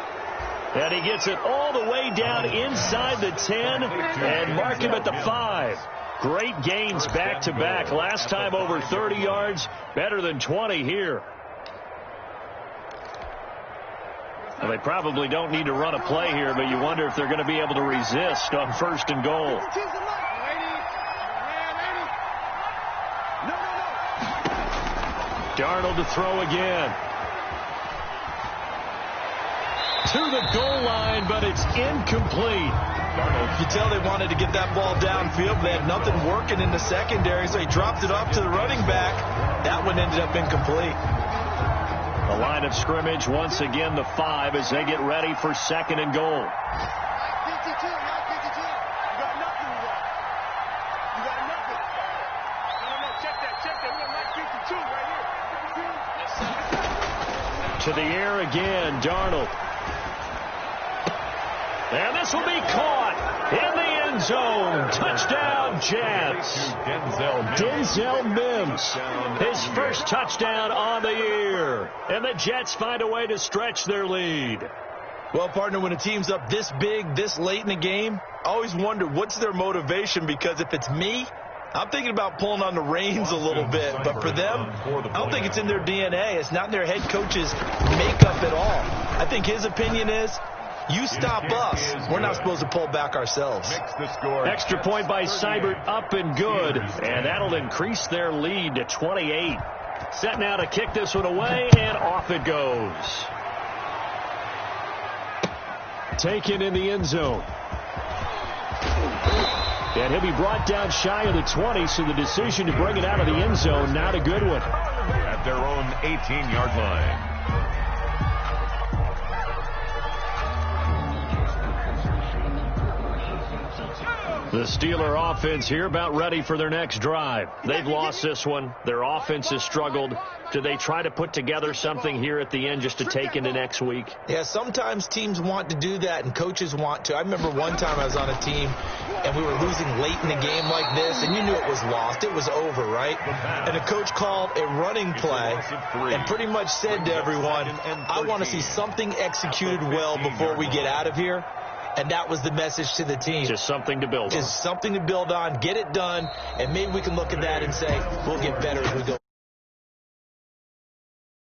And he gets it all the way down inside the 10 and mark him at the 5. Great gains back-to-back. Last time over 30 yards, better than 20 here. Well, they probably don't need to run a play here, but you wonder if they're going to be able to resist on 1st and goal. Darnold to throw again. To the goal line, but it's incomplete. You tell they wanted to get that ball downfield. They had nothing working in the secondary, so he dropped it off to the running back. That one ended up incomplete. The line of scrimmage, once again, the 5 as they get ready for 2nd and goal. To the air again, Darnold. And this will be caught in the end zone. Touchdown, Jets. Denzel Mims, his first touchdown on the year. And the Jets find a way to stretch their lead. Well, partner, when a team's up this big, this late in the game, I always wonder what's their motivation, because if it's me, I'm thinking about pulling on the reins a little bit. But for them, I don't think it's in their DNA. It's not in their head coach's makeup at all. I think his opinion is, you stop us, we're not supposed to pull back ourselves. Extra point by Seibert, up and good. And that'll increase their lead to 28. Set now to kick this one away, and off it goes. Taken in the end zone. And he'll be brought down shy of the 20, so the decision to bring it out of the end zone, not a good one. At their own 18-yard line. The Steeler offense here about ready for their next drive. They've lost this one. Their offense has struggled. Do they try to put together something here at the end just to take into next week? Yeah, sometimes teams want to do that and coaches want to. I remember one time I was on a team and we were losing late in the game like this, and you knew it was lost. It was over, right? And the coach called a running play and pretty much said to everyone, I want to see something executed well before we get out of here. And that was the message to the team. Just something to build on. Just something to build on, get it done, and maybe we can look at that and say, we'll get better as we go